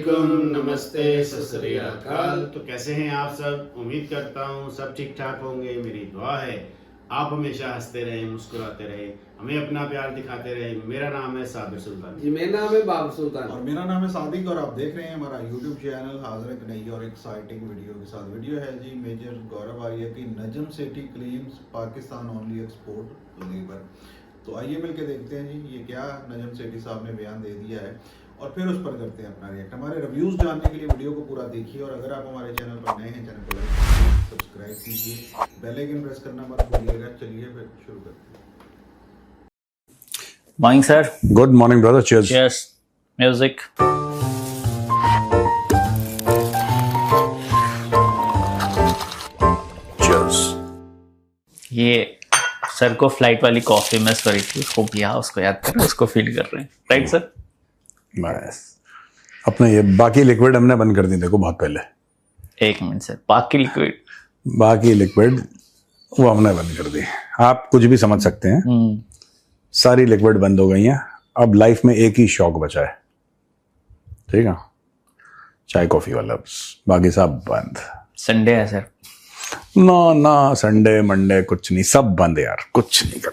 वालेकुम, नमस्ते, सत श्री अकाल। तो कैसे हैं आप सब? उम्मीद करता हूँ सब ठीक ठाक होंगे। मेरी दुआ है आप हमेशा हंसते रहें, मुस्कुराते रहें, हमें अपना प्यार दिखाते रहें। मेरा नाम है साबिर सुल्तान जी, मेरा नाम है बाबर सुल्तान और मेरा नाम है सादिक और आप देख रहे हैं हमारा यूट्यूब चैनल। हाजिर एक नई और एक्साइटिंग वीडियो के साथ। वीडियो है जी मेजर गौरव आर्या की Najam Sethi claims Pakistan only export labour. तो आइए मिलके देखते हैं जी ये क्या नजम सेठी साहब ने बयान दे दिया है और फिर उस पर करते हैं अपना रिएक्ट। हमारे रिव्यूज जानने के लिए वीडियो को पूरा देखिए और अगर आप हमारे चैनल पर नए हैं चैनल को लाइक सब्सक्राइब कीजिए, बेल आइकन प्रेस करना मत भूलिएगा। चलिए फिर शुरू करते हैं। Morning, sir. Good morning, brother. Cheers. Cheers. Music. Cheers. ये सर को फ्लाइट वाली कॉफी मिस करी थी, उसको पिया, उसको याद कर रहे हैं, उसको फील कर रहे हैं, राइट सर? Nice. अपने ये बाकी लिक्विड हमने बंद कर दी, देखो बहुत पहले। एक मिनट सर, बाकी लिक्विड बाकी लिक्विड वो हमने बंद कर दी। आप कुछ भी समझ सकते हैं, सारी लिक्विड बंद हो गई हैं। अब लाइफ में एक ही शौक बचा है, ठीक है, चाय कॉफी वाला, बस बाकी सब बंद। संडे है सर। ना ना, संडे मंडे कुछ नहीं, सब बंद यार, कुछ नहीं कर।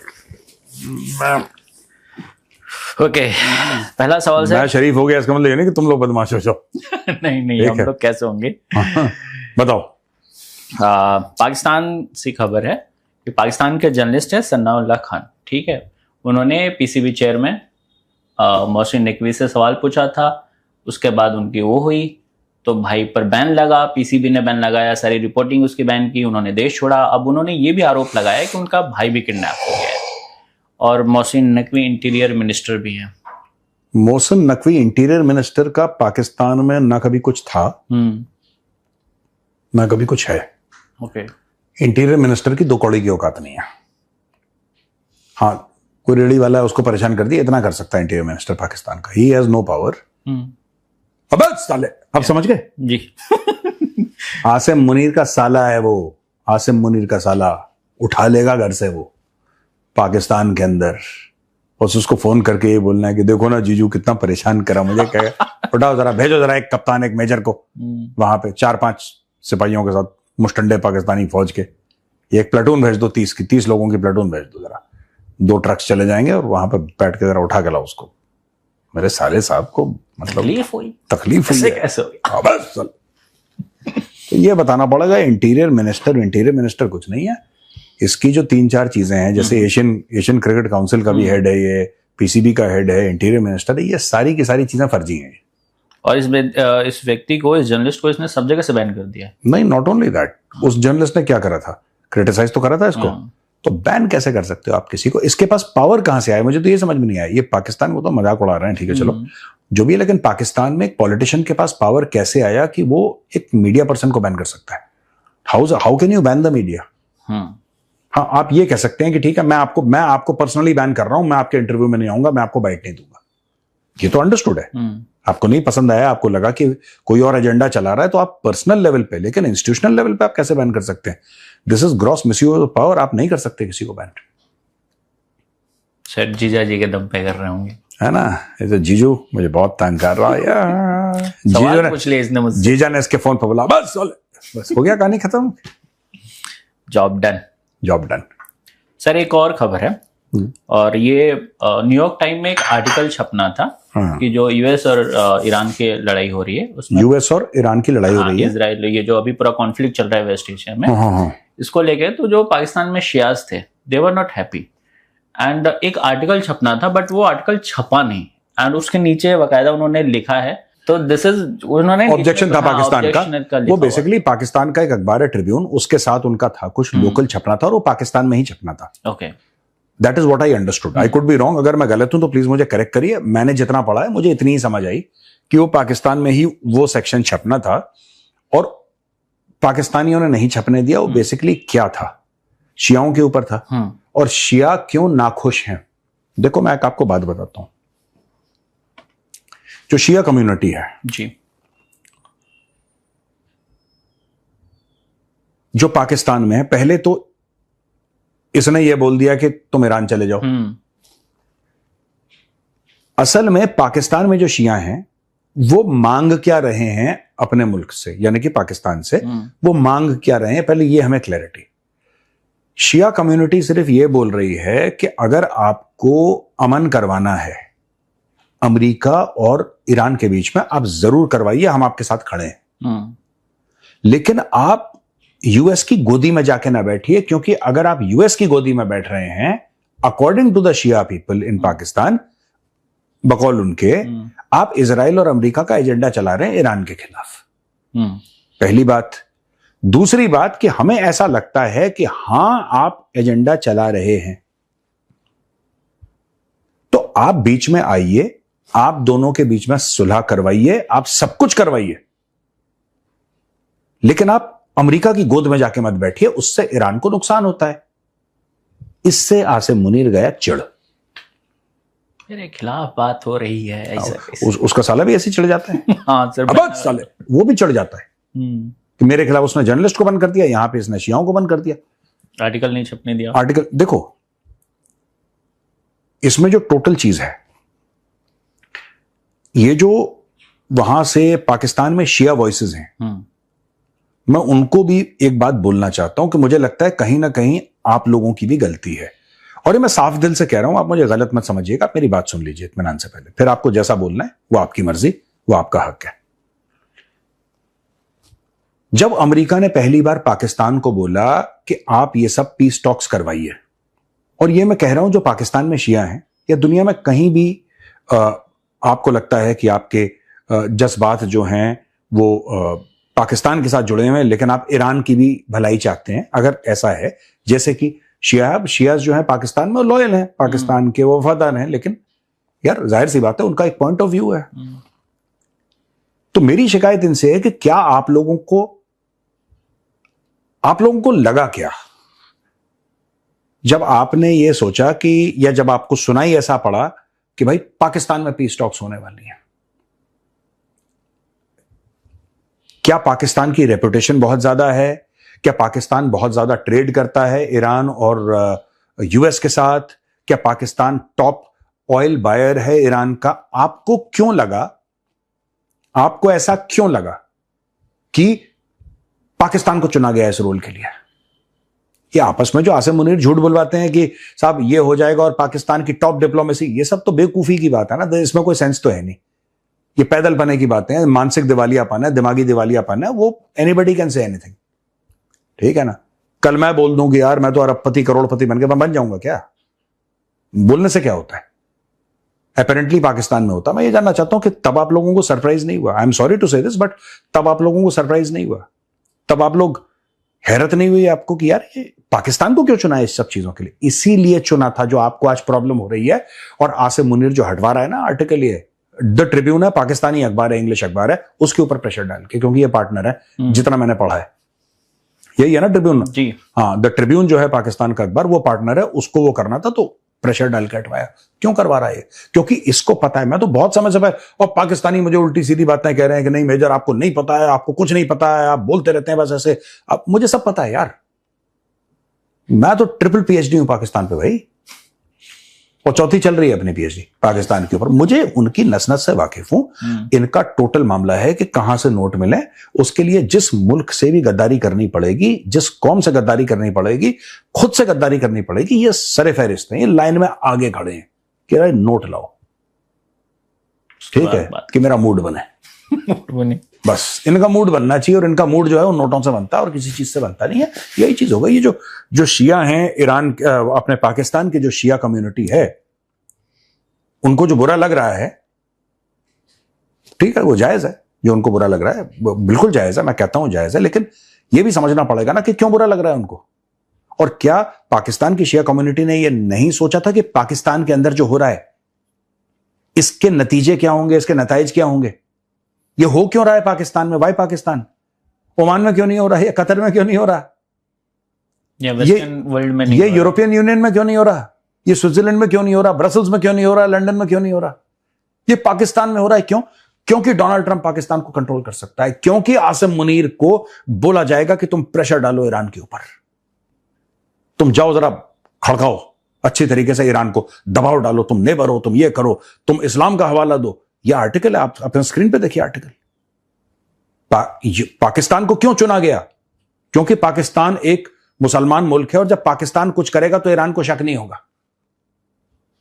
ओके, पहला सवाल मैं सर। शरीफ हो गया इसका मतलब ये नहीं कि तुम लोग बदमाश हो जाओ। नहीं नहीं, ठीक हम है। लोग कैसे होंगे? बताओ। पाकिस्तान से खबर है कि पाकिस्तान के जर्नलिस्ट है सनाउल्लाह खान, ठीक है, उन्होंने पीसीबी चेयरमैन मोहसिन नकवी से सवाल पूछा था। उसके बाद उनकी वो हुई तो भाई पर बैन लगा, पीसीबी ने बैन लगाया, सारी रिपोर्टिंग उसकी बैन की, उन्होंने देश छोड़ा। अब उन्होंने ये भी आरोप लगाया कि उनका भाई भी किडनैप हो गया है और मोहसिन नकवी इंटीरियर मिनिस्टर भी हैं। मोहसिन नकवी इंटीरियर मिनिस्टर का पाकिस्तान में ना कभी कुछ था ना कभी कुछ है। ओके। इंटीरियर मिनिस्टर की दो कौड़ी की औकात नहीं है। हाँ, कोई रेडी वाला है उसको परेशान कर दिया, इतना कर सकता है इंटीरियर मिनिस्टर पाकिस्तान का। He has no power. अबे साले, अब समझ गए जी। आसिम मुनीर का साला है वो। आसिम मुनीर का साला उठा लेगा घर से वो पाकिस्तान के अंदर। बस उसको फोन करके ये बोलना है कि देखो ना जीजू कितना परेशान करा मुझे, क्या उठाओ जरा, भेजो जरा एक कप्तान एक मेजर को वहां पे 4-5 सिपाहियों के साथ, मुस्टंडे पाकिस्तानी फौज के। एक प्लेटून भेज दो, 30 लोगों की प्लेटून भेज दो जरा। 2 ट्रक्स चले जाएंगे और वहां पे बैठ के जरा उठा के लाओ उसको। मेरे साले साहब को मतलब तकलीफ हुई है। कैसे हुई? बस तो ये बताना पड़ेगा। इंटीरियर मिनिस्टर कुछ नहीं है। इसकी जो 3-4 चीजें हैं, जैसे एशियन क्रिकेट काउंसिल का भी हेड है ये, पीसीबी का हेड है, इंटीरियर मिनिस्टर है, ये सारी की सारी चीजें फर्जी हैं। और इस व्यक्ति को, इस जर्नलिस्ट को इसने सब जगह से बैन कर दिया। नहीं, नॉट ओनली दैट, उस जर्नलिस्ट ने क्या करा था, क्रिटिसाइज तो करा था इसको। तो बैन कैसे कर सकते हो आप किसी को? इसके पास पावर कहां से आया, मुझे तो ये समझ में नहीं आया। ये पाकिस्तान को तो मजाक उड़ा रहे हैं, ठीक है चलो जो भी है, लेकिन पाकिस्तान में एक पॉलिटिशियन के पास पावर कैसे आया कि वो एक मीडिया पर्सन को बैन कर सकता है? How can you ban the media? हाँ, आप ये कह सकते हैं कि ठीक है, मैं आपको पर्सनली बैन कर रहा हूं, मैं आपके इंटरव्यू में नहीं आऊंगा, मैं आपको बाइट नहीं दूंगा। ये तो अंडरस्टूड है। आपको नहीं पसंद आया, आपको लगा कि कोई और एजेंडा चला रहा है, तो आप पर्सनल लेवल पे, लेकिन इंस्टीट्यूशनल लेवल पे आप कैसे बैन कर सकते हैं? This is gross misuse of power. आप नहीं कर सकते किसी को बैन। शायद जीजा जी के दम पे कर रहे होंगे, है ना? ऐसे जीजू मुझे बहुत तंग कर रहा है यार। पूछ ले इसने मुझसे। जीजा ने इसके फोन पर बोला, बस हो गया, कहानी खत्म, जॉब डन। सर एक और खबर है, और ये न्यूयॉर्क टाइम में एक आर्टिकल छपना था कि जो यूएस और ईरान की लड़ाई हो रही है, उसमें यूएस और ईरान की लड़ाई हो रही है, इजराइल, ये जो अभी पूरा कॉन्फ्लिक्ट चल रहा है वेस्ट एशिया में, इसको लेके तो जो पाकिस्तान में शियाज थे, दे वर नॉट हैप्पी, एंड एक आर्टिकल छपना था, बट वो आर्टिकल छपा नहीं, एंड उसके नीचे बाकायदा उन्होंने लिखा है, तो दिस इज, उन्होंने ऑब्जेक्शन था पाकिस्तान का। वो बेसिकली पाकिस्तान का एक अखबार है ट्रिब्यून, उसके साथ उनका था कुछ लोकल छपना था और वो पाकिस्तान में ही छपना था। Okay, that is what I understood. I could be wrong, अगर मैं गलत हूं तो प्लीज मुझे करेक्ट करिए। मैंने जितना पढ़ा है मुझे इतनी ही समझ आई कि वो पाकिस्तान में ही वो सेक्शन छपना था और पाकिस्तानियों ने नहीं छपने दिया। वो बेसिकली क्या था, शियाओं के ऊपर था। और शिया क्यों नाखुश हैं, देखो मैं आपको बात बताता हूं। जो शिया कम्युनिटी है जी, जो पाकिस्तान में है, पहले तो इसने ये बोल दिया कि तुम ईरान चले जाओ। असल में पाकिस्तान में जो शिया हैं वो मांग क्या रहे हैं अपने मुल्क से, यानी कि पाकिस्तान से, वो मांग क्या रहे हैं, पहले ये हमें क्लैरिटी। शिया कम्युनिटी सिर्फ ये बोल रही है कि अगर आपको अमन करवाना है अमेरिका और ईरान के बीच में, आप जरूर करवाइए, हम आपके साथ खड़े हैं, लेकिन आप यूएस की गोदी में जाके ना बैठिए, क्योंकि अगर आप यूएस की गोदी में बैठ रहे हैं, according to the Shia people in Pakistan, बकौल उनके, आप इजराइल और अमेरिका का एजेंडा चला रहे हैं ईरान के खिलाफ। पहली बात। दूसरी बात कि हमें ऐसा लगता है कि हां आप एजेंडा चला रहे हैं, तो आप बीच में आइए, आप दोनों के बीच में सुलह करवाइए, आप सब कुछ करवाइए, लेकिन आप अमेरिका की गोद में जाके मत बैठिए, उससे ईरान को नुकसान होता है। इससे आसिम मुनीर गया चिढ़, मेरे खिलाफ बात हो रही है ऐसा उसका साला भी ऐसे चिढ़ जाता है। हाँ सर, अब साले वो भी चढ़ जाता है कि मेरे खिलाफ उसने जर्नलिस्ट को बंद कर दिया, यहां पे इसने शियाओं को बंद कर दिया, आर्टिकल नहीं छपने दिया। आर्टिकल देखो, इसमें जो टोटल चीज है, ये जो वहां से पाकिस्तान में शिया वॉइसेस हैं, मैं उनको भी एक बात बोलना चाहता हूं कि मुझे लगता है कहीं ना कहीं आप लोगों की भी गलती है, और ये मैं साफ दिल से कह रहा हूं, आप मुझे गलत मत समझिएगा, आप मेरी बात सुन लीजिए इत्मीनान से पहले, फिर आपको जैसा बोलना है वो आपकी मर्जी, वो आपका हक है। जब अमेरिका ने पहली बार पाकिस्तान को बोला कि आप ये सब पीस टॉक्स करवाइए, और ये मैं कह रहा हूं जो पाकिस्तान में शिया हैं या दुनिया में कहीं भी आपको लगता है कि आपके जज्बात जो हैं वो पाकिस्तान के साथ जुड़े हुए हैं, लेकिन आप ईरान की भी भलाई चाहते हैं, अगर ऐसा है, जैसे कि शियाज जो है पाकिस्तान में लॉयल हैं, पाकिस्तान के वो वफादार हैं, लेकिन यार जाहिर सी बात है उनका एक पॉइंट ऑफ व्यू है। तो मेरी शिकायत इनसे है कि क्या आप लोगों को लगा क्या जब आपने ये सोचा कि, या जब आपको सुनाई ऐसा पड़ा कि भाई पाकिस्तान में पीस टॉक्स होने वाली हैं? क्या पाकिस्तान की रेपुटेशन बहुत ज्यादा है? क्या पाकिस्तान बहुत ज्यादा ट्रेड करता है ईरान और यूएस के साथ? क्या पाकिस्तान टॉप ऑयल बायर है ईरान का? आपको क्यों लगा, आपको ऐसा क्यों लगा कि पाकिस्तान को चुना गया इस रोल के लिए? ये आपस में जो आसिम मुनीर झूठ बुलवाते हैं कि साहब ये हो जाएगा और पाकिस्तान की टॉप डिप्लोमेसी, ये सब तो बेवकूफी की बात है ना, इसमें कोई सेंस तो है नहीं, ये पैदल बने की बातें हैं, मानसिक दिवालियापन है, दिमागी दिवालियापन है, वो एनीबडी कैन से एनीथिंग, ठीक है ना। कल मैं बोल दूं कि यार मैं तो अरबपति करोड़पति बन के मैं बन जाऊंगा, क्या बोलने से क्या होता है? अपेरेंटली पाकिस्तान में होता। मैं ये जानना चाहता हूं कि तब आप लोगों को सरप्राइज नहीं हुआ? आई एम सॉरी टू से दिस, बट तब आप लोगों को सरप्राइज नहीं हुआ? तब आप लोग हैरत नहीं हुई आपको कि यार ये पाकिस्तान को क्यों चुना है इस सब चीजों के लिए? इसीलिए चुना था जो आपको आज प्रॉब्लम हो रही है। और आसिम मुनीर जो हटवा रहा है ना आर्टिकल, ये द ट्रिब्यून है, पाकिस्तानी अखबार है, इंग्लिश अखबार है, उसके ऊपर प्रेशर डाल के, क्योंकि ये पार्टनर है, जितना मैंने पढ़ा है यही है ना ट्रिब्यून जी। हाँ, द ट्रिब्यून जो है पाकिस्तान का अखबार, वो पार्टनर है, उसको वो करना था, तो प्रेशर डाल के हटवाया। क्यों करवा रहा है? क्योंकि इसको पता है, मैं तो बहुत समय से, और पाकिस्तानी मुझे उल्टी सीधी बातें कह रहे हैं कि नहीं मेजर आपको नहीं पता है, आपको कुछ नहीं पता है, आप बोलते रहते हैं बस ऐसे। अब मुझे सब पता है यार, मैं तो ट्रिपल पीएचडी हूं पाकिस्तान पे भाई, और चौथी चल रही है अपनी पीएचडी पाकिस्तान के ऊपर। मुझे उनकी नस नस से वाकिफ हूं। इनका टोटल मामला है कि कहां से नोट मिले, उसके लिए जिस मुल्क से भी गद्दारी करनी पड़ेगी, जिस कौम से गद्दारी करनी पड़ेगी, खुद से गद्दारी करनी पड़ेगी, ये सरे फहरिस्त हैं, ये लाइन में आगे खड़े हैं कि अरे नोट लाओ, ठीक है, कि मेरा मूड बने। बस इनका मूड बनना चाहिए, और इनका मूड जो है वो नोटों से बनता है और किसी चीज से बनता नहीं है। यही चीज होगा। ये जो शिया हैं ईरान, अपने पाकिस्तान के जो शिया कम्युनिटी है, उनको जो बुरा लग रहा है, ठीक है, वो जायज है, जो उनको बुरा लग रहा है बिल्कुल जायज है, मैं कहता हूं जायज है, लेकिन ये भी समझना पड़ेगा ना कि क्यों बुरा लग रहा है उनको। और क्या पाकिस्तान की शिया कम्युनिटी ने ये नहीं सोचा था कि पाकिस्तान के अंदर जो हो रहा है इसके नतीजे क्या होंगे, इसके नताइज क्या होंगे? ये हो क्यों रहा है पाकिस्तान में? वाई पाकिस्तान? ओमान में क्यों नहीं हो रहा है, या कतर में क्यों नहीं हो रहा, या वेस्टर्न वर्ल्ड में नहीं, ये यूरोपियन यूनियन में क्यों नहीं हो रहा, ये स्विट्जरलैंड में क्यों नहीं हो रहा, ब्रसल्स में क्यों नहीं हो रहा, लंदन में क्यों नहीं हो रहा? ये पाकिस्तान में हो रहा है। क्यों? क्योंकि डोनाल्ड ट्रंप पाकिस्तान को कंट्रोल कर सकता है, क्योंकि आसिम मुनीर को बोला जाएगा कि तुम प्रेशर डालो ईरान के ऊपर, तुम जाओ जरा खड़काओ अच्छी तरीके से, ईरान को दबाव डालो, तुम नेबर हो, तुम ये करो, तुम इस्लाम का हवाला दो। ये आर्टिकल है, आप अपने स्क्रीन पे देखिए आर्टिकल। पाकिस्तान को क्यों चुना गया? क्योंकि पाकिस्तान एक मुसलमान मुल्क है और जब पाकिस्तान कुछ करेगा तो ईरान को शक नहीं होगा,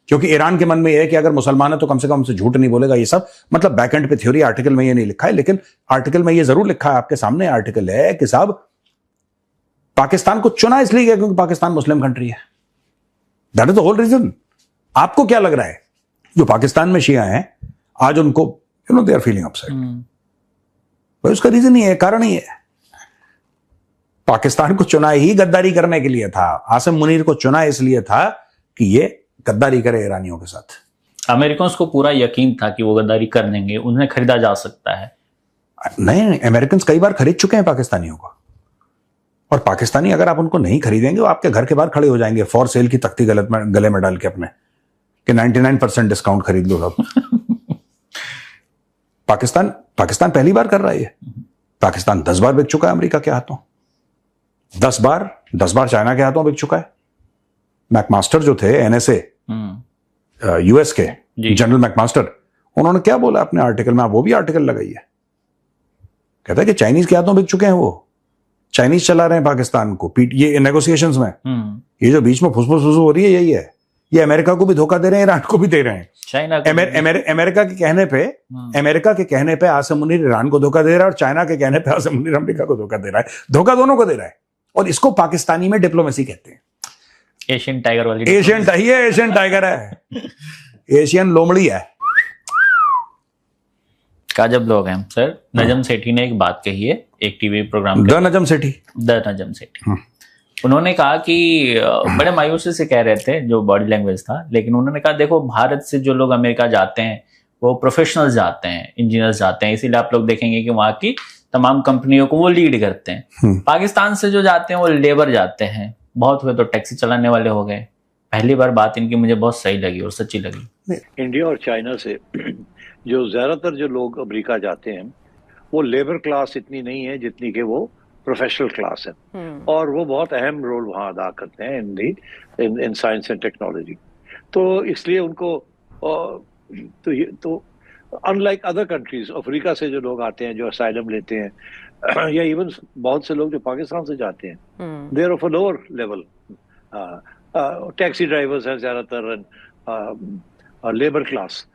क्योंकि ईरान के मन में यह है कि अगर मुसलमान है तो कम से कम हमसे झूठ नहीं बोलेगा। ये सब मतलब बैकएंड पे थ्योरी, आर्टिकल में ये नहीं लिखा है, लेकिन आर्टिकल में ये जरूर लिखा है, आपके सामने आर्टिकल है कि साहब पाकिस्तान को चुना इसलिए गया क्योंकि पाकिस्तान मुस्लिम कंट्री है। That is the whole reason. आपको क्या लग रहा है जो पाकिस्तान में शिया हैं आज उनको दे आर फीलिंग अपसेट? भाई उसका रीजन ही है, कारण ही है। पाकिस्तान को चुना ही गद्दारी करने के लिए था। आसिम मुनीर को चुना इसलिए था कि ये गद्दारी करे ईरानियों के साथ। अमेरिकन को पूरा यकीन था कि वो गद्दारी कर देंगे, उन्हें खरीदा जा सकता है। नहीं, अमेरिकन कई बार खरीद चुके हैं पाकिस्तानियों को, और पाकिस्तानी अगर आप उनको नहीं खरीदेंगे वो आपके घर के बाहर खड़े हो जाएंगे फॉर सेल की तख्ती गले में डाल के अपने कि 99% डिस्काउंट खरीद लो सब। पाकिस्तान पहली बार कर रहा है ये। पाकिस्तान 10 बार बिक चुका है अमेरिका के हाथों, 10 बार चाइना के हाथों बिक चुका है। मैकमास्टर जो थे एनएसए यूएस के जनरल मैकमास्टर, उन्होंने क्या बोला अपने आर्टिकल में, आप वो भी आर्टिकल लगाइए, कहता है कि चाइनीज के हाथों बिक चुके हैं, वो चाइनीज चला रहे हैं पाकिस्तान को ये नेगोशिएशंस में। ये जो बीच में फुसफुस हो रही है यही है। ये अमेरिका को भी धोखा दे रहे हैं, ईरान को भी दे रहे हैं। चाइना अमेरिका के कहने पे आसिम मुनीर ईरान को धोखा दे रहा है, और चाइना के कहने पे आसिम मुनीर अमेरिका को धोखा दे रहा है। धोखा दोनों को दे रहा है, और इसको पाकिस्तानी में डिप्लोमेसी कहते हैं। एशियन टाइगर वाली एशियन टाइगर है, एशियन लोमड़ी है। काजब लोग हैं सर। नजम सेठी ने एक बात कही है एक TV programme the Najam Sethi. उन्होंने कहा कि बड़े मायूसी से कह रहे थे, जो बॉडी लैंग्वेज था, लेकिन उन्होंने कहा देखो भारत से जो लोग अमेरिका जाते हैं वो प्रोफेशनल्स जाते हैं, इंजीनियर्स जाते हैं, इसीलिए आप लोग देखेंगे कि वहां की तमाम कंपनियों को वो लीड करते हैं। पाकिस्तान से जो जाते हैं वो लेबर जाते हैं, बहुत हुए तो टैक्सी चलाने वाले हो गए। पहली बार बात इनकी मुझे बहुत सही लगी और सच्ची लगी। इंडिया और चाइना से जो ज्यादातर जो लोग अमेरिका जाते हैं वो लेबर क्लास इतनी नहीं है जितनी कि वो प्रोफेशनल क्लास है, और वो बहुत अहम रोल वहाँ अदा करते हैं इन साइंस एंड टेक्नोलॉजी। तो इसलिए उनको तो अनलाइक अदर कंट्रीज, अफ्रीका से जो लोग आते हैं जो असाइलम लेते हैं, या इवन बहुत से लोग जो पाकिस्तान से जाते हैं, they are of a lower level. Taxi drivers हैं ज्यादातर, लेबर क्लास।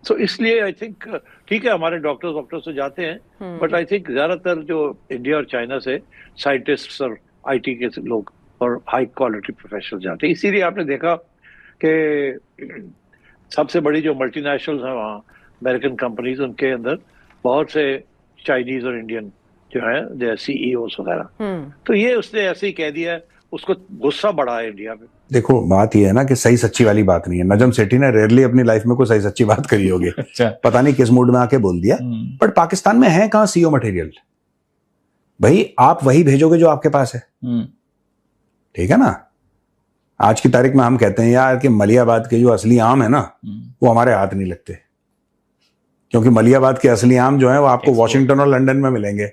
तो इसलिए आई थिंक ठीक है हमारे डॉक्टर्स तो जाते हैं, बट आई थिंक ज्यादातर जो इंडिया और चाइना से साइंटिस्ट्स और आईटी के लोग और हाई क्वालिटी प्रोफेशनल जाते हैं। इसीलिए आपने देखा कि सबसे बड़ी जो मल्टीनेशनल्स हैं वहाँ अमेरिकन कंपनीज, उनके अंदर बहुत से चाइनीज और इंडियन जो है सीईओस वगैरह। तो ये उसने ऐसे ही कह दिया है, उसको गुस्सा बढ़ा है इंडिया में। देखो बात ये है ना कि सही सच्ची वाली बात नहीं है। नजम सेठी ने रेयरली अपनी लाइफ में कोई सही सच्ची बात करी होगी। अच्छा। पता नहीं किस मूड में आके बोल दिया। बट पाकिस्तान में है कहां सीईओ मटेरियल? भाई आप वही भेजोगे जो आपके पास है, ठीक है ना। आज की तारीख में हम कहते हैं यार कि मलियाबाद के जो असली आम है ना वो हमारे हाथ नहीं लगते, क्योंकि मलियाबाद के असली आम जो है वो आपको वॉशिंगटन और लंदन में मिलेंगे,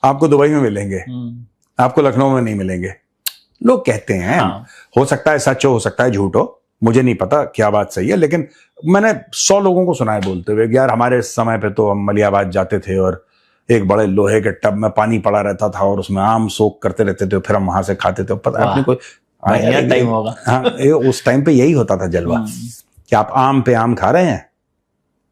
आपको दुबई में मिलेंगे, आपको लखनऊ में नहीं मिलेंगे। लोग कहते हैं, हो सकता है सच हो सकता है झूठ हो, मुझे नहीं पता क्या बात सही है, लेकिन मैंने 100 लोगों को सुना है बोलते हुए यार हमारे समय पे तो हम मलियाबाद जाते थे और एक बड़े लोहे के टब में पानी पड़ा रहता था और उसमें आम सोख करते रहते थे, फिर हम वहां से खाते थे। पता अपने कोई टाइम होगा। हाँ, उस टाइम पे यही होता था जलवा कि आप आम पे आम खा रहे हैं,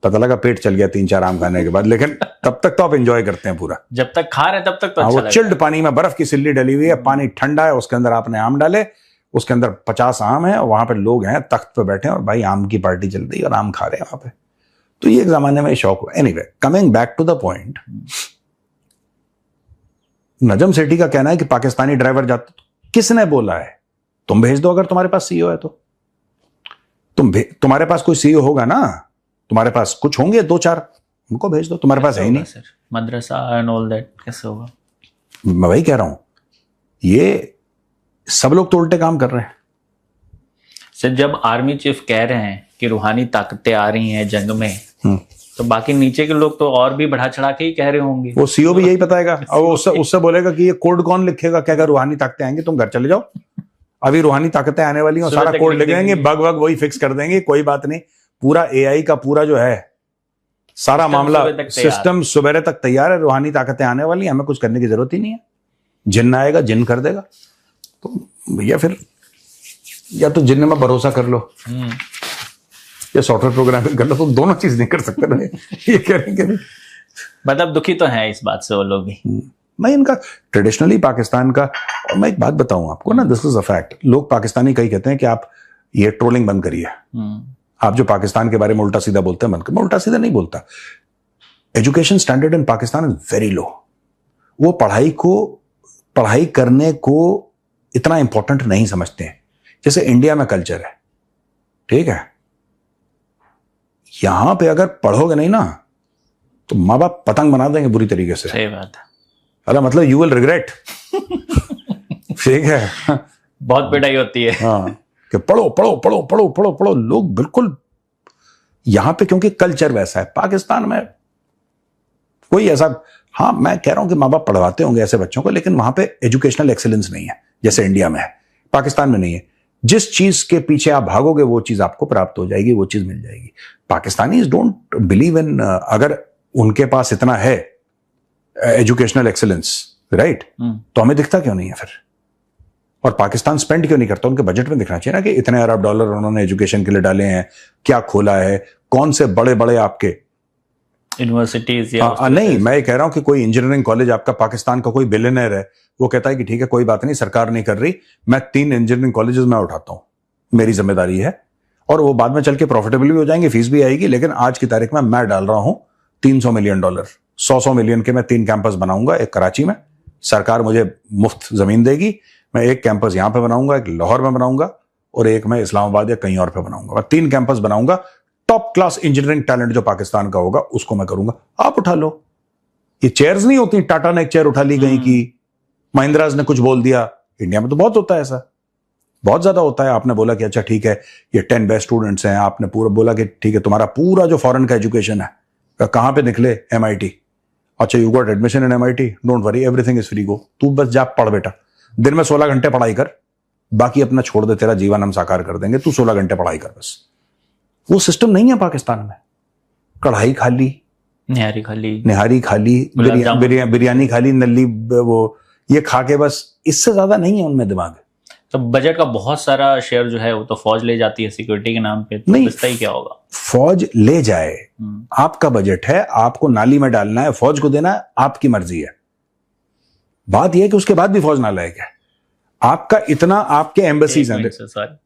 पता लगा पेट चल गया 3-4 आम खाने के बाद, लेकिन तब तक तो आप एंजॉय करते हैं पूरा। जब तक खा रहे हैं तब तक तो वो चिल्ड पानी में बर्फ की सिल्ली डली हुई है, पानी ठंडा है, उसके अंदर आपने आम डाले, उसके अंदर 50 आम है, वहां पे लोग हैं तख्त पे बैठे हैं और भाई आम की पार्टी चल रही है और आम खा रहे हैं वहां पे। तो ये एक जमाने में शौक हुआ। Anyway, coming back to the point, Najam Sethi का कहना है कि पाकिस्तानी ड्राइवर जाते, किसने बोला है? तुम भेज दो अगर तुम्हारे पास सीईओ है तो। तुम्हारे पास कोई सीईओ होगा ना, तुम्हारे पास कुछ होंगे 2-4, उनको भेज दो। तुम्हारे पास है ही नहीं sir, Madrasa and all that कैसे होगा? मैं वही कह रहा हूं, ये सब लोग तो उल्टे काम कर रहे हैं। सर जब आर्मी चीफ कह रहे हैं कि रूहानी ताकतें आ रही हैं जंग में, तो बाकी नीचे के लोग तो और भी बढ़ा चढ़ा के ही कह रहे होंगे। वो सीईओ भी यही बताएगा और उससे बोलेगा कि ये कोड कौन लिखेगा, क्या रूहानी ताकतें आएंगी, तुम घर चले जाओ, अभी रूहानी ताकतें आने वाली हैं, सारा कोड लिख देंगे, बग वही फिक्स कर देंगे, कोई बात नहीं। पूरा एआई का पूरा जो है सारा मामला सुबह तक तैयार। सिस्टम सुबह तक तैयार है, रूहानी ताकतें आने वाली हैं, हमें कुछ करने की जरूरत ही नहीं है। जिन्न आएगा, जिन्न कर देगा। तो भैया फिर या तो जिन्न में भरोसा कर लो या सॉफ्टवेयर प्रोग्रामिंग कर लो, तो दोनों चीज नहीं कर सकते ना। ये कह रहे हैं कि मतलब दुखी तो है इस बात से वो लोग भी। मैं इनका ट्रेडिशनली पाकिस्तान का, और मैं एक बात बताऊं आपको ना, दिस इज अ फैक्ट। लोग पाकिस्तानी कई कहते हैं कि आप ये ट्रोलिंग बंद करिए, आप जो पाकिस्तान के बारे में उल्टा सीधा बोलते हैं बंद करिए। मैं उल्टा सीधा नहीं बोलता। Education standard in Pakistan is very low. वो पढ़ाई करने को इतना इंपॉर्टेंट नहीं समझते हैं जैसे इंडिया में कल्चर है, ठीक है। यहां पे अगर पढ़ोगे नहीं ना तो माँ बाप पतंग बना देंगे बुरी तरीके से। सही बात है। अरे मतलब यू विल रिग्रेट। ठीक है। बहुत पिटाई होती है। हाँ, कि पढ़ो पढ़ो पढ़ो पढ़ो पढ़ो पढ़ो। लोग बिल्कुल यहां पे, क्योंकि कल्चर वैसा है। पाकिस्तान में कोई ऐसा, हाँ मैं कह रहा हूं कि माँ बाप पढ़वाते होंगे ऐसे बच्चों को, लेकिन वहां पे एजुकेशनल एक्सीलेंस नहीं है जैसे इंडिया में है, पाकिस्तान में नहीं है। जिस चीज के पीछे आप भागोगे वो चीज आपको प्राप्त हो जाएगी, वो चीज मिल जाएगी। पाकिस्तानीज डोंट बिलीव इन, अगर उनके पास इतना है एजुकेशनल एक्सीलेंस, राइट, तो हमें दिखता क्यों नहीं है फिर? और पाकिस्तान स्पेंड क्यों नहीं करता? उनके बजट में दिखना चाहिए ना कि इतने अरब डॉलर उन्होंने एजुकेशन के लिए डाले हैं, क्या खोला है, कौन से बड़े बड़े आपके यूनिवर्सिटीज या नहीं, मैं ये कह रहा हूं कि कोई इंजीनियरिंग कॉलेज आपका पाकिस्तान का कोई बिलियनर है, वो कहता है कि ठीक है कोई बात नहीं, सरकार नहीं कर रही, मैं 3 इंजीनियरिंग कॉलेजेस में उठाता हूं, मेरी जिम्मेदारी है, और वो बाद में चल के प्रॉफिटेबल भी हो जाएंगे, फीस भी आएगी। लेकिन आज की तारीख में मैं डाल रहा हूं $300 मिलियन, 100 मिलियन के मैं 3 कैंपस बनाऊंगा। एक कराची में सरकार मुझे मुफ्त जमीन देगी, मैं एक कैंपस यहां पे बनाऊंगा, एक लाहौर में बनाऊंगा, और एक मैं इस्लामाबाद या कहीं और पे बनाऊंगा। मैं 3 कैंपस बनाऊंगा। टॉप क्लास इंजीनियरिंग टैलेंट जो पाकिस्तान का होगा उसको मैं करूंगा, आप उठा लो। ये चेयर्स नहीं होती, टाटा ने एक चेयर उठा ली कहीं की, महिंद्राज ने कुछ बोल दिया। इंडिया में तो बहुत होता है ऐसा, बहुत ज्यादा होता है। आपने बोला कि अच्छा ठीक है ये 10 बेस्ट स्टूडेंट्स हैं, आपने पूरा बोला कि ठीक है तुम्हारा पूरा जो फॉरेन का एजुकेशन है कहां पे निकले, MIT। अच्छा you got admission in MIT, don't worry everything is free, go, तू बस जा पढ़ बेटा, दिन में 16 घंटे पढ़ाई कर, बाकी अपना छोड़ दे, तेरा जीवन हम साकार कर देंगे, तू 16 घंटे पढ़ाई कर बस। वो सिस्टम नहीं है पाकिस्तान में। कढ़ाई खाली, निहारी खाली, बिरयानी खाली, नल्ली वो ये खा के बस, इससे ज्यादा नहीं है उनमें दिमाग। तो बजट का बहुत सारा शेयर जो है वो तो फौज ले जाती है सिक्योरिटी के नाम पे, तो नहीं, इसका ही क्या होगा? फौज ले जाए, आपका बजट है, आपको नाली में डालना है, फौज को देना है, आपकी मर्जी है। बात यह है कि उसके बाद भी फौज नालायक है। आपका इतना, आपके एम्बेसीज हैं, सॉरी,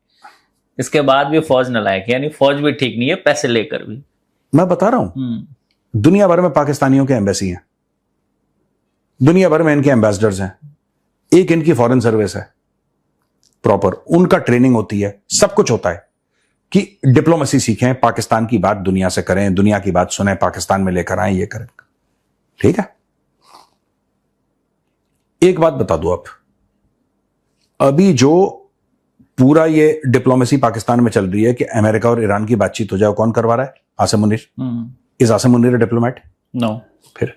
इसके बाद भी फौज नालायक, यानी फौज भी ठीक नहीं है, पैसे लेकर भी। मैं बता रहा हूं, दुनिया भर में पाकिस्तानियों के एम्बेसी हैं, दुनिया भर में इनके एम्बेसडर्स हैं, एक इनकी फॉरेन सर्विस है प्रॉपर, उनका ट्रेनिंग होती है, सब कुछ होता है कि डिप्लोमेसी सीखें, पाकिस्तान की बात दुनिया से करें, दुनिया की बात सुने, पाकिस्तान में लेकर आए, ये करें, ठीक है। एक बात बता दो, आप अभी जो पूरा ये डिप्लोमेसी पाकिस्तान में चल रही है कि अमेरिका और ईरान की बातचीत हो जाए, कौन करवा रहा है? Asim Munir. Is Asim Munir a diplomat? No. फिर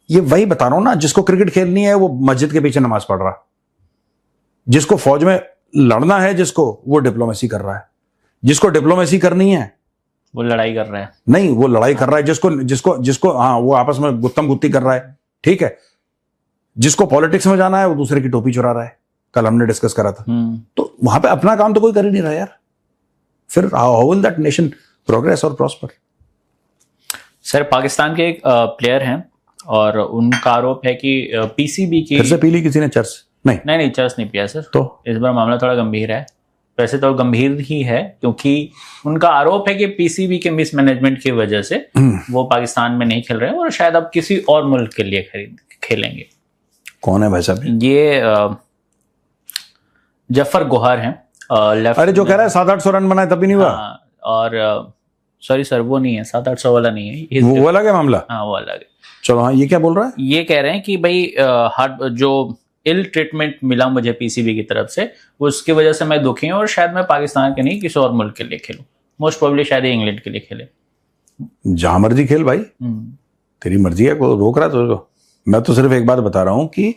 ये वही बता रहा हूं ना, जिसको क्रिकेट खेलनी है वो मस्जिद के पीछे नमाज पढ़ रहा, जिसको फौज में लड़ना है, जिसको, वो डिप्लोमेसी कर रहा है, जिसको डिप्लोमेसी करनी है वो लड़ाई कर रहा है। नहीं, वो लड़ाई कर रहा है, जिसको हाँ वो आपस में गुत्तम गुत्ती कर रहा है, ठीक है। जिसको पॉलिटिक्स में जाना है वो दूसरे की टोपी चुरा रहा है, कल हमने डिस्कस करा था। तो वहां पे अपना काम तो कोई कर ही नहीं रहा यार, फिर how will that nation progress और प्रॉस्पर? सर, पाकिस्तान के एक प्लेयर हैं और उनका आरोप है कि पीसीबी की, फिर से पी ली किसी ने चर्च? नहीं चर्च नहीं पिया सर। तो इस बार मामला थोड़ा गंभीर है, वैसे तो गंभीर ही है, क्योंकि उनका आरोप है कि पीसीबी के मिसमैनेजमेंट की वजह से वो पाकिस्तान में नहीं खेल रहे हैं और शायद अब किसी और मुल्क के लिए खेलेंगे। कौन है भाई साहब? ये जफर गोहर हैं, लेफ्ट। अरे जो कह रहा है 700-800 रन बनाए तब भी नहीं हुआ। और सॉरी सर, वो नहीं है, 700-800 वाला नहीं है, वो अलग है मामला। हाँ वो अलग है। चलो हाँ, ये क्या बोल रहा है? ये कह रहे हैं कि भाई हार्ट जो इल ट्रीटमेंट मिला मुझे पीसीबी की तरफ से, उसकी वजह से मैं दुखी हूँ और शायद मैं पाकिस्तान के नहीं किसी और मुल्क के लिए खेलूं, मोस्ट प्रोबेबली शायद इंग्लैंड के लिए खेले। जहां मर्जी खेल भाई, तेरी मर्जी है, कोई रोक रहा है तुझको? मैं तो सिर्फ एक बात बता रहा हूं कि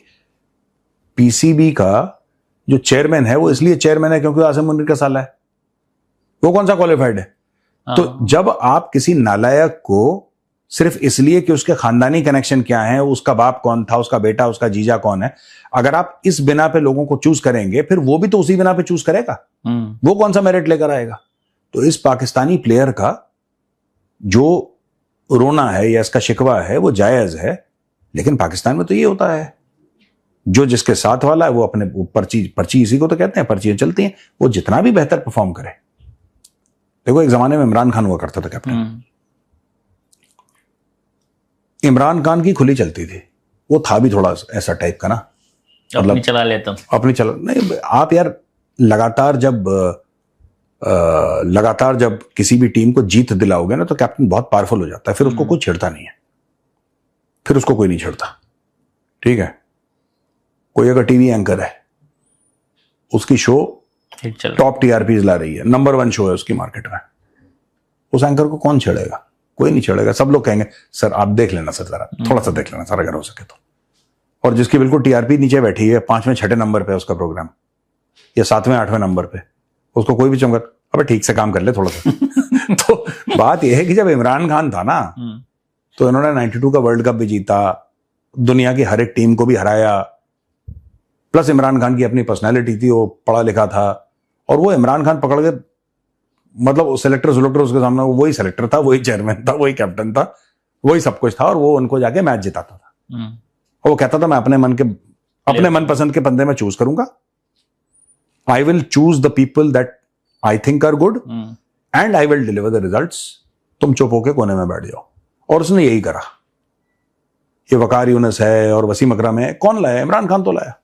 पीसीबी का जो चेयरमैन है वो इसलिए चेयरमैन है क्योंकि आसिम मुनीर का साला है। वो कौन सा क्वालिफाइड है? तो जब आप किसी नालायक को सिर्फ इसलिए कि उसके खानदानी कनेक्शन क्या है, उसका बाप कौन था, उसका बेटा, उसका जीजा कौन है, अगर आप इस बिना पे लोगों को चूज करेंगे, फिर वो भी तो उसी बिना पे चूज करेगा। वो कौन सा मेरिट लेकर आएगा? तो इस पाकिस्तानी प्लेयर का जो रोना है या इसका शिकवा है वो जायज है, लेकिन पाकिस्तान में तो ये होता है, जो जिसके साथ वाला है वो अपने पर्ची इसी को तो कहते हैं, पर्चियां चलती हैं, वो जितना भी बेहतर परफॉर्म करे। देखो एक जमाने में इमरान खान हुआ करता था कैप्टन, इमरान खान की खुली चलती थी, वो था भी थोड़ा ऐसा टाइप का ना, अपनी चला लेता हूं, अपनी चला नहीं। आप यार लगातार जब किसी भी टीम को जीत दिलाओगे ना तो कैप्टन बहुत पावरफुल हो जाता है, फिर उसको कोई छेड़ता नहीं है, फिर उसको कोई नहीं छेड़ता। ठीक है, कोई अगर टीवी एंकर है, उसकी शो टॉप टीआरपीज ला रही है, नंबर 1 शो है उसकी मार्केट में, उस एंकर को कौन छेड़ेगा? कोई नहीं छेड़ेगा। सब लोग कहेंगे सर आप देख लेना सर, जरा थोड़ा सा देख लेना सर अगर हो सके तो। और जिसकी बिल्कुल टीआरपी नीचे बैठी है, 5वें 6ठे नंबर पे उसका प्रोग्राम, या 7वें 8वें नंबर पे, उसको कोई भी चमकर अबे ठीक से काम कर ले थोड़ा सा। तो बात यह है कि जब इमरान खान था ना, तो इन्होंने 92 का वर्ल्ड कप भी जीता, दुनिया की हर एक टीम को भी हराया, प्लस इमरान खान की अपनी पर्सनैलिटी थी, वो पढ़ा लिखा था, और वो इमरान खान पकड़ के मतलब सेलेक्टर उसके सामने वही सेलेक्टर था, वही चेयरमैन था, वही कैप्टन था, वही सब कुछ था, और वो उनको जाके मैच जिताता था। और वो कहता था मैं अपने मनपसंद के बंदे में चूज करूंगा, I will choose the people that I think are good and I will deliver the results, तुम चुप होके कोने में बैठ जाओ। और उसने यही करा। ये वकार यूनुस है और वसीम अकरम है, कौन लाया? इमरान खान तो लाया।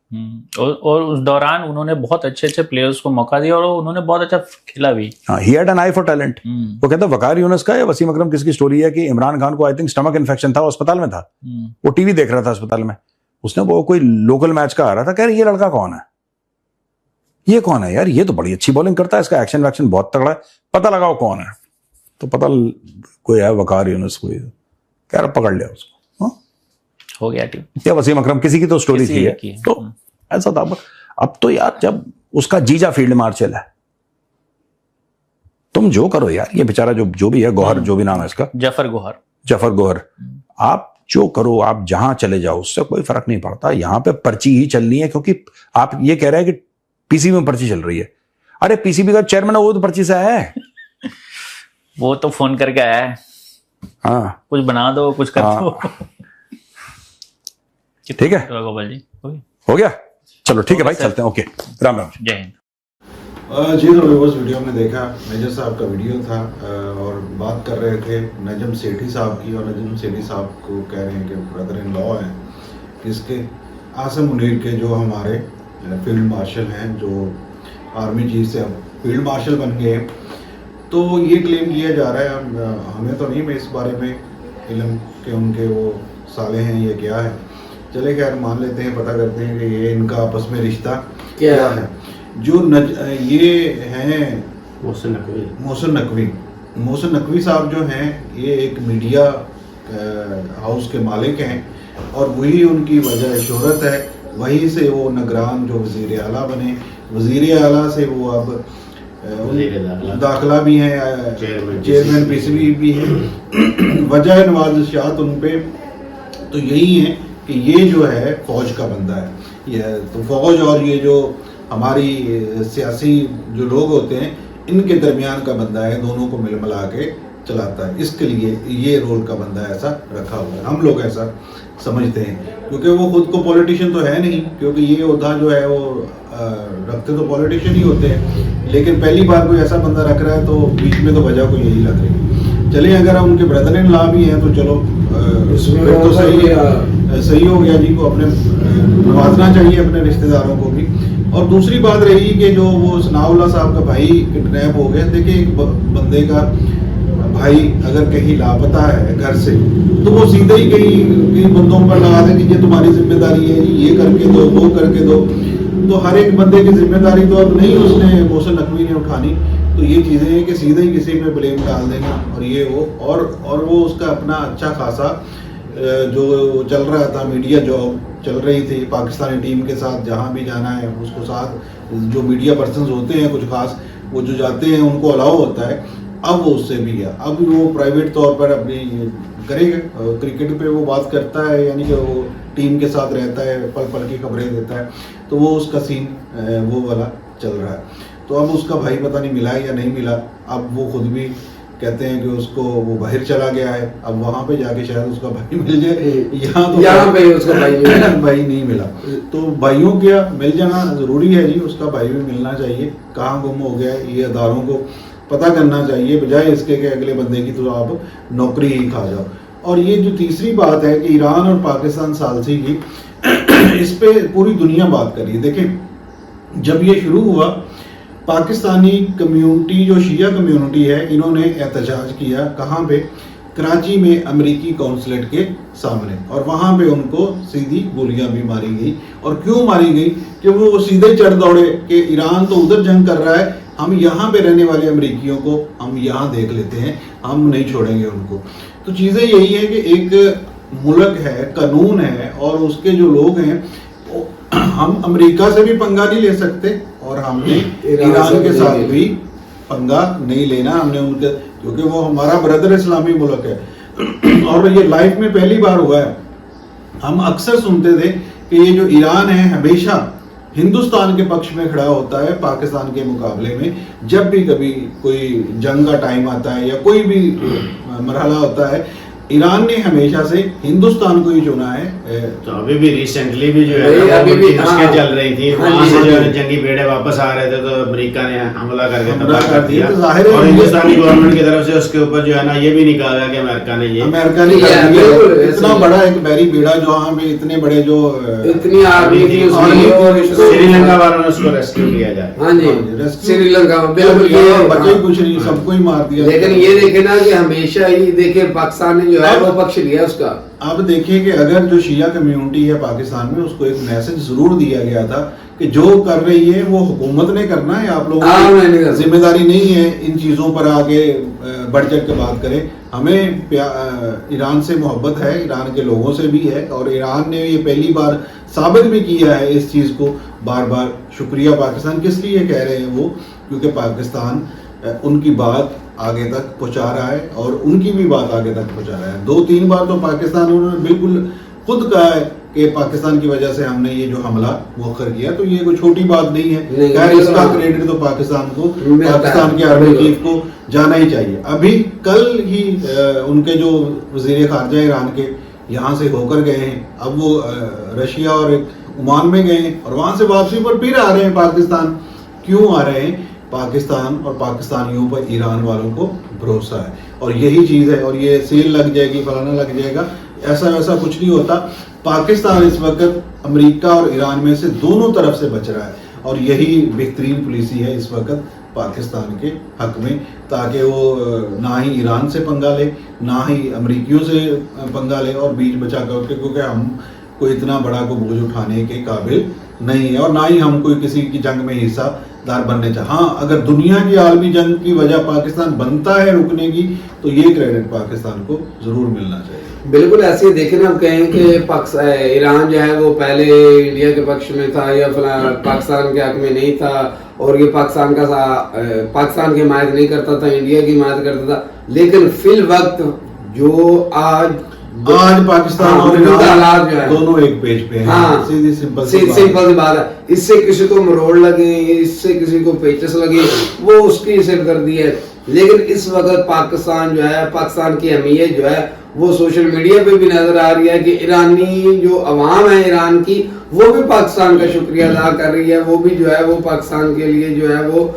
और उस दौरान उन्होंने बहुत अच्छे प्लेयर्स को मौका दिया और उन्होंने बहुत अच्छा खेला भी। He had an I for talent. वो कहता वकार यूनुस का या वसीम अकरम किसकी स्टोरी है कि इमरान खान को आई थिंक स्टमक इन्फेक्शन था, वो अस्पताल में था, वो टीवी देख रहा था अस्पताल में, उसने वो कोई लोकल मैच का आ रहा था, कह रहे ये लड़का कौन है, ये कौन है यार, ये तो बड़ी अच्छी बॉलिंग करता है, इसका एक्शन वैक्शन बहुत तगड़ा है, पता लगाओ कौन है। तो पता कोई है वकार यूनुस, कोई कह रहा पकड़ लिया उसको, हो गया टीम। या वसीम अकरम किसी की तो स्टोरी थी, तो ऐसा था। अब तो यार जब उसका जीजा फील्ड मार्शल है, तुम जो करो यार, ये बेचारा जो भी है, गौहर जो भी नाम है इसका, जफर गौहर, आप जो करो, आप जहां चले जाओ, उससे कोई फर्क नहीं पड़ता। यहां पे पर्ची ही चलनी है, क्योंकि आप ये कह रहे हैं कि पीसीबी में पर्ची चल रही है, अरे पीसीबी का चेयरमैन है, वो तो पर्ची से आया है, वो तो फोन करके आया है, हाँ कुछ बना दो, कुछ कर दो। ठीक है, गोपाल जी हो गया, चलो ठीक है भाई, चलते हैं, ओके, राम राम, जय हिंद। जी तो व्यूअर्स, वीडियो हमने देखा, मेजर साहब का वीडियो था, और बात कर रहे थे नजम सेठी साहब की, और नजम सेठी साहब को कह रहे हैं कि ब्रदर इन लॉ हैं किसके, आसिम मुनीर के, जो हमारे फील्ड मार्शल हैं, जो आर्मी चीफ से अब फील्ड मार्शल बन गए हैं। तो ये क्लेम किया जा रहा है, हमें तो नहीं मैं इस बारे में इल्म के उनके वो साले हैं ये क्या है, चले खैर मान लेते हैं, पता करते हैं कि ये इनका आपस में रिश्ता क्या है। जो ये हैं मोहसिन नकवी साहब जो हैं, ये एक मीडिया हाउस के मालिक हैं, और वही उनकी वजह शोहरत है, वहीं से वो निगरान जो वज़ीर आला बने, वज़ीर आला से वो अब दाखिला भी हैं, चेयरमैन पीसीबी भी हैं। वजह नवाज़िशात उन पे तो यही है कि ये जो है फौज का बंदा है, ये तो फौज और ये जो हमारी सियासी जो लोग होते हैं, इनके दरमियान का बंदा है, दोनों को मिल मिला के चलाता है, इसके लिए ये रोल का बंदा ऐसा रखा हुआ है, हम लोग ऐसा समझते हैं, क्योंकि वो खुद को पॉलिटिशियन तो है नहीं, क्योंकि ये ओहदा जो है वो रखते तो पॉलिटिशियन ही होते हैं, लेकिन पहली बार कोई ऐसा बंदा रख रहा है, तो बीच में तो वजह को यही लग रही है। चलिए, अगर उनके ब्रदर इन लॉ भी हैं तो चलो इसमें तो सही हो गया जी, को अपने नवाजना चाहिए अपने रिश्तेदारों को भी। और दूसरी बात रही कि जो वो सनाउल्लाह साहब का भाई किडनैप हो गया, देखिए एक बंदे का भाई अगर कहीं लापता है घर से, तो वो सीधे ही कहीं बंदों पर लगा दे कि ये तुम्हारी जिम्मेदारी है, ये करके दो, वो करके दो, तो हर एक बंदे की जिम्मेदारी तो अब नहीं उसने मोहसिन नकवी ने उठानी। तो ये चीज़ें हैं कि सीधे ही किसी पे ब्लेम डाल देंगे, और ये वो और वो उसका अपना अच्छा खासा जो चल रहा था, मीडिया जॉब चल रही थी पाकिस्तानी टीम के साथ, जहाँ भी जाना है उसको साथ, जो मीडिया पर्सन्स होते हैं कुछ खास, वो जो जाते हैं उनको अलाउ होता है, अब वो उससे भी गया, अब वो प्राइवेट तौर पर अपनी करेगा, क्रिकेट पे वो बात करता है, यानी कि वो टीम के साथ रहता है, पल पल की खबरें देता है, तो वो उसका सीन वो वाला चल रहा है। तो अब उसका भाई पता नहीं मिला है या नहीं मिला, अब वो खुद भी कहते हैं कि उसको वो बाहर चला गया है, अब वहाँ पे जाके शायद उसका भाई मिल जाए, यहाँ पे उसका भाई भाई नहीं मिला। तो भाइयों क्या मिल जाना ज़रूरी है जी, उसका भाई भी मिलना चाहिए, कहाँ गुम हो गया है ये अदारों को पता करना चाहिए, बजाय इसके कि अगले बंदे की तो आप नौकरी ही खा जाओ। और ये जो तीसरी बात है कि ईरान और पाकिस्तान सालसी की इस पे पूरी दुनिया बात कर रही है। देखें जब ये शुरू हुआ, पाकिस्तानी कम्युनिटी जो शिया कम्युनिटी है, इन्होंने एहतजाज किया कहाँ पे, कराची में अमेरिकी कौंसलेट के सामने, और वहाँ पे उनको सीधी गोलियां भी मारी गई। और क्यों मारी गई कि वो सीधे चढ़ दौड़े कि ईरान तो उधर जंग कर रहा है, हम यहाँ पे रहने वाले अमेरिकियों को हम यहाँ देख लेते हैं, हम नहीं छोड़ेंगे उनको। तो चीज़ें यही है कि एक मुल्क है, कानून है, और उसके जो लोग हैं, हम अमेरिका से भी पंगा नहीं ले सकते और हमने ईरान के साथ भी पंगा नहीं लेना, हमने उनके, क्योंकि वो हमारा ब्रदर इस्लामी मुल्क है। और ये लाइफ में पहली बार हुआ है। हम अक्सर सुनते थे कि ये जो ईरान है हमेशा हिंदुस्तान के पक्ष में खड़ा होता है पाकिस्तान के मुकाबले में, जब भी कभी कोई जंग का टाइम आता है या कोई भी मरहला होता है, ईरान ने हमेशा से हिंदुस्तान को ही चुना है। तो अभी भी रिसेंटली भी जो है अभी भी मुश्किल चल रही थी, वहां से जो है जंगी भेड़े वापस आ रहे थे, तो अमेरिका ने हमला करके तबाह कर दिया। तो जाहिर है और हिंदुस्तानी गवर्नमेंट की तरफ से उसके ऊपर जो है ना, ये भी निकाला कि अमेरिका ने अमेरिका ने कर दिया। इतना बड़ा एक बैरी बेड़ा जो वहाँ पे इतने बड़े जो इतनी आर्मी थी, श्रीलंका वालों ने उसको रेस्क्यू किया जाए। हाँ जी, श्रीलंका में बिल्कुल ये बच्चे कुछ नहीं, सबको ही मार दिया। लेकिन ये देखे ना कि हमेशा ही देखे पाकिस्तान ने जो है वो पक्ष लिया उसका। अब देखिए कि अगर जो शिया कम्युनिटी है पाकिस्तान में, उसको एक मैसेज जरूर दिया गया था कि जो कर रही है वो हुकूमत ने करना है, आप लोगों की जिम्मेदारी नहीं है इन चीज़ों पर आगे बढ़ चढ़ के बात करें। हमें ईरान से मोहब्बत है, ईरान के लोगों से भी है, और ईरान ने ये पहली बार साबित भी किया है इस चीज़ को बार बार। शुक्रिया पाकिस्तान, किस लिए कह रहे हैं वो, क्योंकि पाकिस्तान उनकी बात आगे तक पहुंचा रहा है और उनकी भी बात आगे तक पहुंचा रहा है। 2-3 बार तो पाकिस्तान उन्होंने बिल्कुल खुद कहा है कि पाकिस्तान की वजह से हमने ये जो हमला मुखर किया, तो ये कोई छोटी बात नहीं है। खैर इसका क्रेडिट तो पाकिस्तान को, पाकिस्तान के आर्मी चीफ को जाना ही चाहिए। अभी कल ही उनके जो वजीर खारजा ईरान के यहाँ से होकर गए हैं, अब वो रशिया और ओमान में गए हैं, और वहाँ से वापसी पर फिर आ रहे हैं पाकिस्तान। क्यों आ रहे हैं? पाकिस्तान और पाकिस्तानियों पर ईरान वालों को भरोसा है, और यही चीज़ है। और ये सेल लग जाएगी, फलाना लग जाएगा, ऐसा वैसा कुछ नहीं होता। पाकिस्तान इस वक्त अमेरिका और ईरान में से दोनों तरफ से बच रहा है, और यही बेहतरीन पॉलिसी है इस वक्त पाकिस्तान के हक में, ताकि वो ना ही ईरान से पंगा ले, ना ही अमेरिकियों से पंगा ले, और बीच बचा करके, क्योंकि हम कोई इतना बड़ा को बोझ उठाने के काबिल नहीं है, और ना ही हम कोई किसी की जंग में हिस्सादार बनने चाहिए। हाँ, अगर दुनिया की आलमी जंग की वजह पाकिस्तान बनता है रुकने की, तो ये क्रेडिट पाकिस्तान को जरूर मिलना चाहिए। बिल्कुल ऐसे ही देखे ना, हम कहें कि ईरान जो है वो पहले इंडिया के पक्ष में था या पाकिस्तान के हक में नहीं था, और ये पाकिस्तान की हिमायत नहीं करता था, इंडिया की हिमायत करता था। लेकिन फिल वक्त जो आज पाकिस्तान और हालात जो है दोनों एक पेज पे हैं। हाँ, सीधी सिंपल सी बात है। इससे किसी को मरोड़ लगे, इससे किसी को पेचस लगे, वो उसकी सिर कर दी है। लेकिन इस वक्त पाकिस्तान जो है, पाकिस्तान की अहमियत जो है वो सोशल मीडिया पे भी नजर आ रही है कि ईरानी जो अवाम है ईरान की, वो भी पाकिस्तान का शुक्रिया अदा कर रही है, वो भी जो है वो पाकिस्तान के लिए जो है वो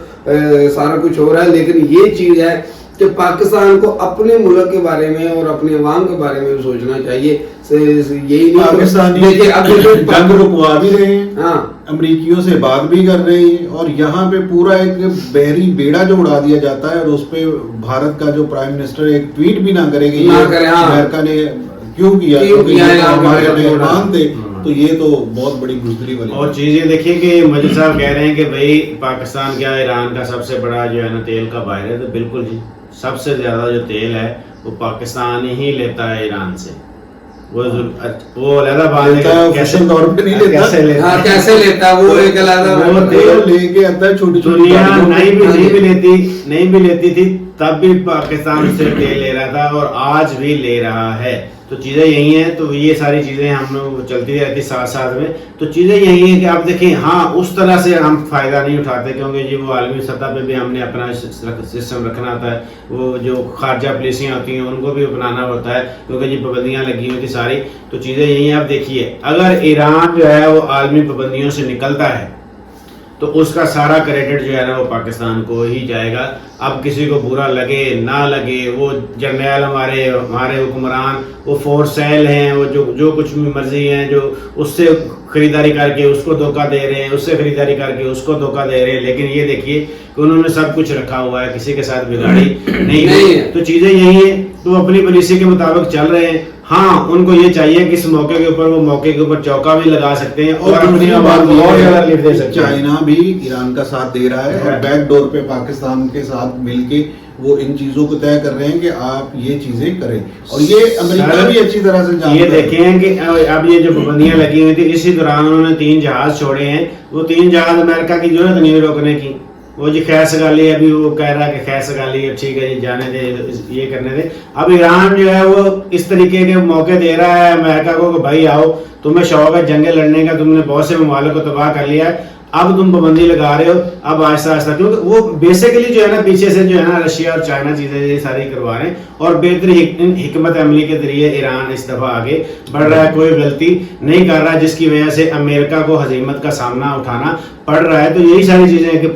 सारा कुछ हो रहा है। लेकिन ये चीज है कि पाकिस्तान को अपने मुल्क के बारे में और अपने अवाम के बारे में भी सोचना चाहिए। यही नहीं, पाकिस्तान जंग रुकवा भी रहे हैं, हाँ, अमरीकियों से बात भी कर रहे हैं, और यहाँ पे पूरा एक बहरी बेड़ा जो उड़ा दिया जाता है, और उस पे भारत का जो प्राइम मिनिस्टर एक ट्वीट भी ना करेगी, अमेरिका ने क्यों किया, हमारे मेहमान थे। तो ये तो बहुत बड़ी बुजदिली वाली और चीज़ ये देखिए कि मजिद साहब कह रहे हैं कि भाई पाकिस्तान क्या ईरान का सबसे बड़ा जो है ना तेल का बाहर है, तो बिल्कुल जी, सबसे ज़्यादा जो तेल है वो पाकिस्तान ही लेता है ईरान से। वो अलग बात लेता है, है ऑफिशियल तौर पे नहीं लेता। कैसे लेता हाँ कैसे लेता है वो एक अलग वो तेल लेके आता है छोटी छोटी दुनिया गाड़ियों में। नहीं भी लेती थी तब भी पाकिस्तान उससे तेल ले रहा था और आज भी ले रहा है। तो चीज़ें यही हैं, तो ये सारी चीज़ें हम चलती रहती साथ साथ में। तो चीज़ें यही हैं कि आप देखें, हाँ उस तरह से हम फ़ायदा नहीं उठाते क्योंकि जी वो आलमी सतह पे भी हमने अपना सिस्टम रखना होता है। वो जो खारजा पॉलिसियाँ होती हैं उनको भी अपनाना होता है क्योंकि जी पाबंदियाँ लगी हुई थी सारी। तो चीज़ें यही हैं, आप देखिए अगर ईरान जो है वो आलमी पाबंदियों से निकलता है तो उसका सारा क्रेडिट जो है ना वो पाकिस्तान को ही जाएगा। अब किसी को बुरा लगे ना लगे, वो जर्नैल हमारे हुक्मरान वो फोर सेल हैं, वो जो कुछ भी मर्जी हैं, जो उससे खरीदारी करके उसको धोखा दे रहे हैं, उससे खरीदारी करके उसको धोखा दे रहे हैं। लेकिन ये देखिए कि उन्होंने सब कुछ रखा हुआ है, किसी के साथ बिगाड़ी नहीं है। तो चीज़ें यही है, तो अपनी पॉलिसी के मुताबिक चल रहे हैं। हाँ उनको ये चाहिए कि इस मौके के ऊपर वो मौके के ऊपर चौका भी लगा सकते हैं और अपनी आवाज बहुत ज्यादा लिख दे सकते हैं। चाइना भी ईरान का साथ दे रहा है और बैक डोर पे पाकिस्तान के साथ मिलके वो इन चीजों को तय कर रहे हैं कि आप ये चीजें करें, और ये अमेरिका भी अच्छी तरह से जानता है। ये देखें कि अब ये जो पाबंदियां लगी हुई थी इसी दौरान उन्होंने 3 जहाज छोड़े हैं। वो 3 जहाज अमेरिका की जरूरत नहीं है रोकने की। वो जी खैर सगाली अभी वो कह रहा है कि खैर सगाली अब ठीक है जी जाने दे, ये करने दे। अब ईरान जो है वो इस तरीके के मौके दे रहा है अमेरिका को कि भाई आओ, तुम्हें शौक है जंगे लड़ने का, तुमने बहुत से ममालिक को तबाह कर लिया है, अब तुम पाबंदी लगा रहे हो। अब आहिस्ता आहिस्ता क्योंकि वो बेसिकली जो है ना पीछे से जो है ना रशिया और चाइना चीजें ये सारी करवा रहे हैं और बेहतरीन हिकमत अमली के जरिए ईरान इस दफा आगे बढ़ रहा है, कोई गलती नहीं कर रहा है जिसकी वजह से अमेरिका को हजीमत का सामना उठाना पड़ रहा है। तो यही सारी चीजें हैं कि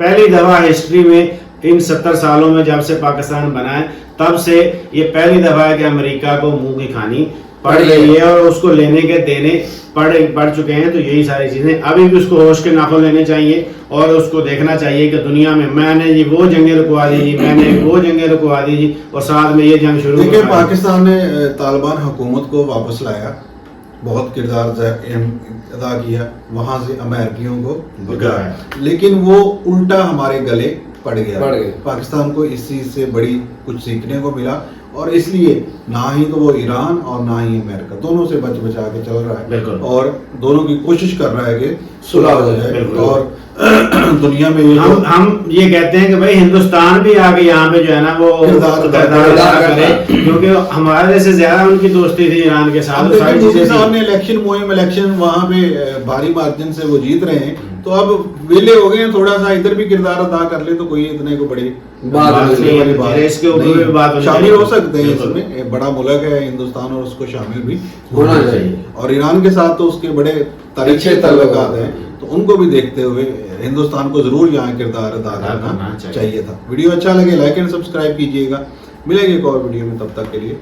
पहली दफा हिस्ट्री में इन 70 सालों में जब से पाकिस्तान बना है तब से ये पहली दफा है कि अमेरिका को मुंह की खानी पड़ रही है और उसको लेने के देने पड़ चुके हैं। तो यही सारी चीजें अभी भी उसको होश के नाखून लेने चाहिए और उसको देखना चाहिए कि दुनिया में मैंने जी वो जंगें रुकवा दी जी, मैंने वो जंगें रुकवा दी जी, और साथ में ये जंग शुरू। देखिए पाकिस्तान ने तालिबान हुकूमत को वापस लाया, बहुत किरदार अदा किया, वहां से अमेरिकियों को भगाया, लेकिन वो उल्टा हमारे गले पड़ गया। पाकिस्तान को इस चीज से बड़ी कुछ सीखने को मिला और इसलिए ना ही तो वो ईरान और ना ही अमेरिका दोनों से बच बचा के चल रहा है और दोनों की कोशिश कर रहा है कि सुलह हो जाए। और दुनिया में हम ये कहते हैं कि भाई हिंदुस्तान भी आगे यहाँ पे जो है ना वो किरदार अदा करे क्योंकि हमारे से ज्यादा उनकी दोस्ती थी ईरान के साथ। ने इलेक्शन मुहिम इलेक्शन वहाँ पे भारी मार्जिन से वो जीत रहे हैं, तो अब वेले हो गए हैं, थोड़ा सा इधर भी किरदार अदा कर ले तो कोई इतने को बड़ी बात शामिल हो सकते हैं इसमें। बड़ा मुल्क है हिंदुस्तान और उसको शामिल भी होना चाहिए। और ईरान के साथ तो उसके बड़े अच्छे ताल्लुकात हैं, तो उनको भी देखते हुए हिंदुस्तान को जरूर यहाँ किरदार अदा करना चाहिए था। वीडियो अच्छा लगे लाइक एंड सब्सक्राइब कीजिएगा। मिलेंगे एक और वीडियो में, तब तक के लिए